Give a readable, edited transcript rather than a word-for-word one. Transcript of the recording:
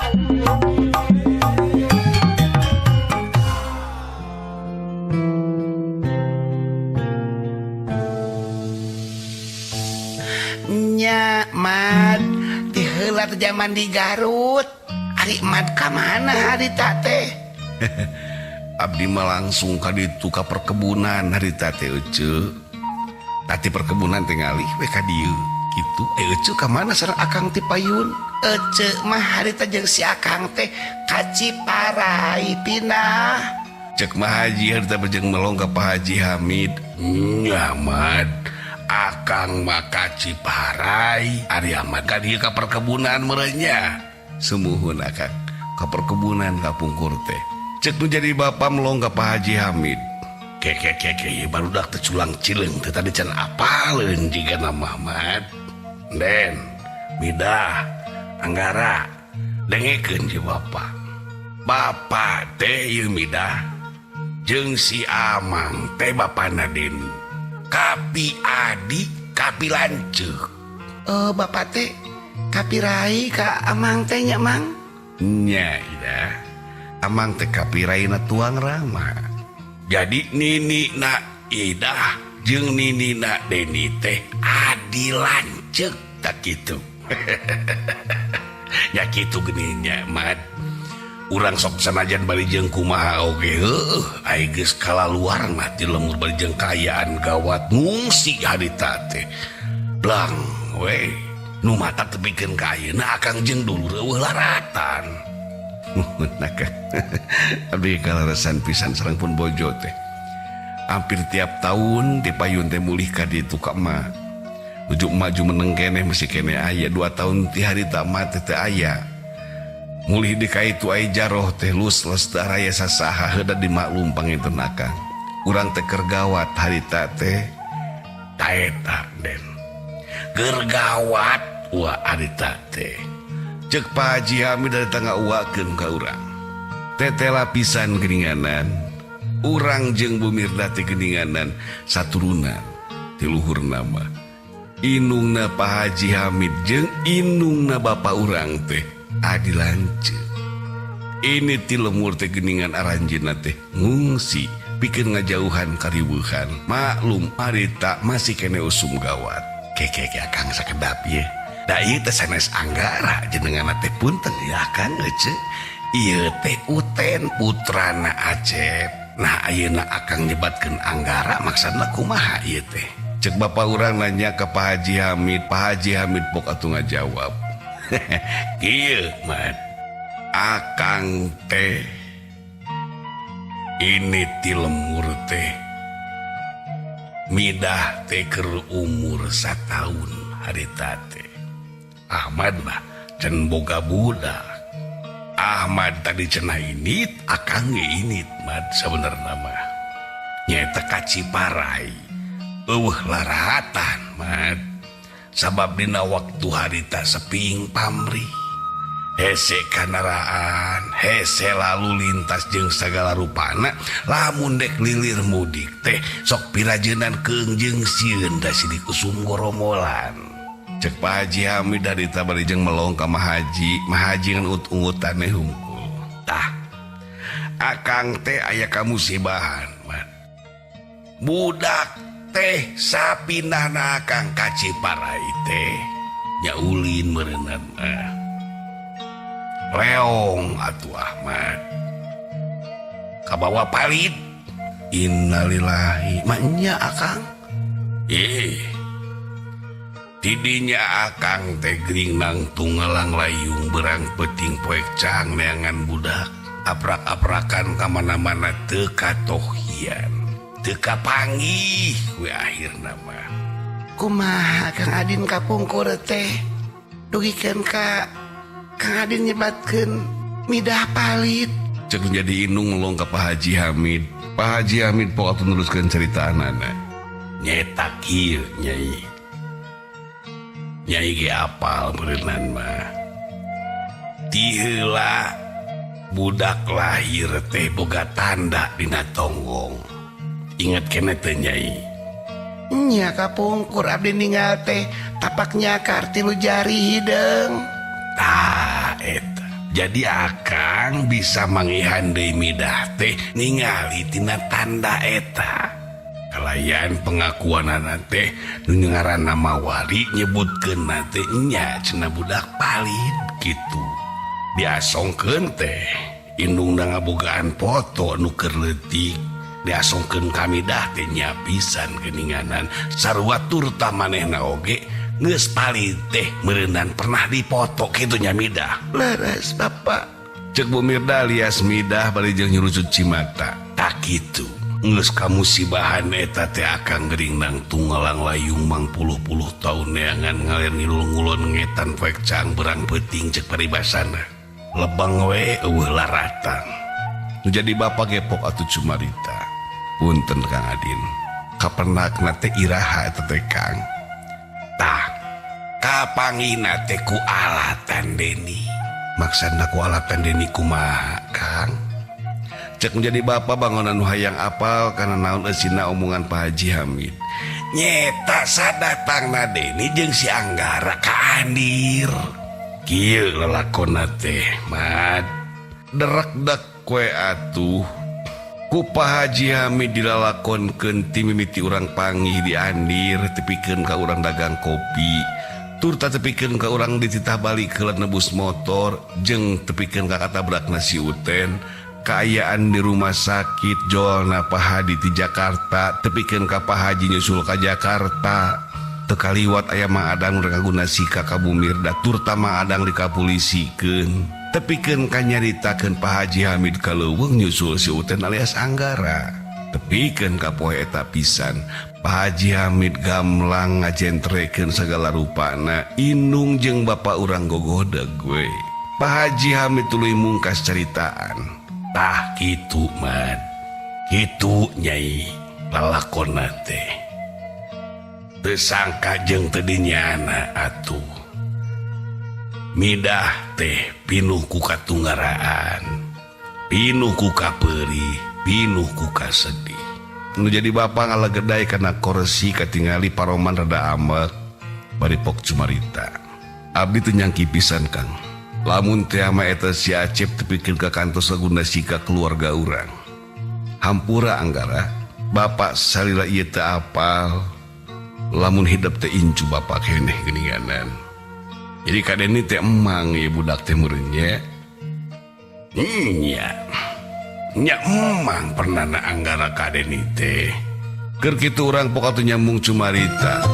Nya Mad ti heula teh zaman di Garut. Ari Mad ka mana harita teh? Abdi mah langsung ka ditu ka perkebunan harita teh euceuk. Tati perkebunan teh ngalih we ka dieu kitu. Euceuk ka mana sareng Akang ti Payun? Ceuk mah harita jeung si Akang teh ka Ciparai pindah. Cek mah Haji harita bejeng melong ka Pak Haji Hamid. Nya Mad, Akang mah ka Ciparai, ari mah ka dieu ka perkebunan merenya. Sumuhun Akang ka perkebunan kapungkur teh. Cek nu jadi bapa melong ka Pak Haji Hamid. Keke barudak teh culang cileung teh tadi can apaleun jiga nama Mad. Den, Midah, Anggara, dengekeun ji bapa. Bapa teh ieu Midah jeung si Amang teh bapana Deni. Kapi Adi, kapi lanceuk. Oh bapak teh kapirai ka Amang teh nya Mang? Nya ida, Amang teh kapiraina tuang Rama. Jadi nini na Idah jeung nini na Deni teh Adi lanceuk tak gitu. Ya kitu geuninnya Mad. Urang sok sanajan bari jeung kumaha oge heuh aya geus kalaluar mah ti lemur bari jeung kaayaan gawat ngungsi harita teh. Blang we nu mata tepikeun ka ayeuna Akang jeung dulur eueuh laratan. Nakah. Abdi kalaresan pisan sareng pun bojo teh. Hampir tiap tahun di Payun teh mulih ka ditu ka emak. Ujuk maju meneng keneh mesti keneh aya 2 tahun ti harita mah teh aya. Mulih di kaitu aya jaroh teh lus teu aya sasaha heuda dimaklum panginten Akang. Urang teh keur gawat harita teh taeta Den. Keur gawat wa harita teh. Cek Pak Haji Hamid dari tangga uwakeun ka urang. Teteh lapisan geninganan. Urang jeung Bu Mirda teh geninganan saturunan ti luhurna mah. Inungna Pak Haji Hamid jeung inungna bapa urang teh Adi lanceuk. Ini ti lemur teh geningan aranjeunna teh ngungsi pikeun ngajauhan kariweuhan. Maklum harita masih kene usum gawat. Keke Akang sakedap ye. Da ieu teh sanes Anggara jenenganna teh punten ya Akang euceuk. Ieu teh Uten putrana Acep. Nah ayeuna Akang nyebatkeun Anggara maksudna kumaha ieu teh? Cek bapa urang nanya ke Pak Haji Hamid. Pak Haji Hamid pok atuh ngajawab. Kieu Mad, Akang teh ini ti lemur teh Midah teh keur umur 1 tahun harita teh. Ahmad mah can boga budak. Ahmad tadi cenah init, Akang ge init Mad sabenerna mah. Nyaeta ka Ciparai. Eueuh laratan Mad. Sabab dina waktu harita seping pamrih. Hese kanaraan, hese lalu lintas jeung sagala rupana. Lamun dek lilir mudik teh sok pirajeunnan keung jeung sieun da sidik usum goromolan. Cek Pak Haji Hamid dari tabari jeung melong ka Mah Haji ngan ut-ungutan hungkul. Tah, Akang teh aya ka musibahan, Mad. Budak teh sapindahna Akang ka Ciparai teh nya ulin meureunna mah. Leong atuh Ahmad. Kabawa palit. Innalillahi. Manya Akang. Tidinya Akang teh gering nang tunggalang layung berang peting poek cang neangan budak. Aprak-aprakan kamana-mana teu katohian. Teu kapanggih we akhirna mah. Kumaha Kang Adin kapungkur teh? Dugikeun ka Kang Adin nyebatkeun Midah palit. Cek jadi inung melong ka Pak Haji Hamid. Pak Haji Hamid pok atuh neruskeun carita anana. Nyeta kieu Nyai. Nyai ge apal beureunan mah. Ti heula budak lahir teh boga tanda dina tonggong. Ingat keneh teh Nyai? Nya kapungkur abdi ninggal teh tapaknya kartilu jari hideung. Tah eta Jadi akang bisa mangihan deui midah teh ningali tina tanda eta. Kalayan pengakuan teh nu ngaranna Mawali nyebutkeun teh nya cenah budak palid kitu. Diasongkeun teh indungna ngabogaan foto nu keur leutik. Diasongkeun kami dah teh nya pisan geuninganan sarua turta manehna oge geus palid teh meureunnan pernah dipoto kitu nya midah. Laras Bapak. Cek Bu Mirda alias Midah bari jeung nyurucut Cimata. Tak kitu. Ngeus kamusibahan eta teh akang gering nang tunggalang layung mang puluh-puluh tahun neangan ngalir ngulon ngetan poek cang berang peuting cek paribasana. Lebang we eueuh laratang. Nu jadi bapak gepok atuh Cumarita. Punten Kang Adin. Kapernakna teh iraha eta teh Kang. Tah, kapangina teh ku alatan Deni. Maksudna ku alatan Deni kumaha Kang? Cek menjadi bapak bangunan hayang apal karena naon eusina omongan Pak Haji Hamid. Nyeta sadatangna Deni jeung si Anggara ka Andir. Kieu lalakonna teh, Mad. Derek-dek kue atuh. Ku Pak Haji Hamid dilalakonkeun ti mimiti urang panggih di Andir tepikeun ka urang dagang kopi. Turta tepikeun ka urang dititah balikeun nebus motor jeung tepikeun ka katabrak nasi uten. Kaayaan di rumah sakit jualna Pak Hadi di Jakarta tepikeun ka Pak Haji nyusul ka Jakarta. Teu kaliwat aya Mang Adang nu kaguna sika ka Bu Mirda turta Mang Adang dikapulisikeun. Tepikeun ka nyaritakeun Pak Haji Hamid kaleuweung nyusul si Uten alias Anggara. Tepikeun ka poe eta pisan Pak Haji Hamid gamlang ngajentrekeun segala rupana indung jeung bapak urang gogodeg we. Pak Haji Hamid tuluy mungkas caritaan. Tah kitu Mad. Kitu Nyai lalakonna teh. Teu sangka jeung teu dinyana atuh. Midah teh pinuh ku katunggaraan, pinuh ku kapeurih, pinuh ku kasedih. Nu jadi bapak ngalegedai kana korsi katingali paroman rada amek bari pok Cumarita. Abdi teu nyangki pisan Kang. Lamun teh ama eta si Acep tepikeun ka kantos laguna sika keluarga urang. Hampura Anggara, bapak salila ieu teu apal. Lamun hidup teh incu bapak keneh geuninganan. Jadi kadeni teh emang ya budak teh meureun nya. Nya emang pernah na Anggara kadeni teh. Keur kitu urang pok atuh nyambung Cumarita.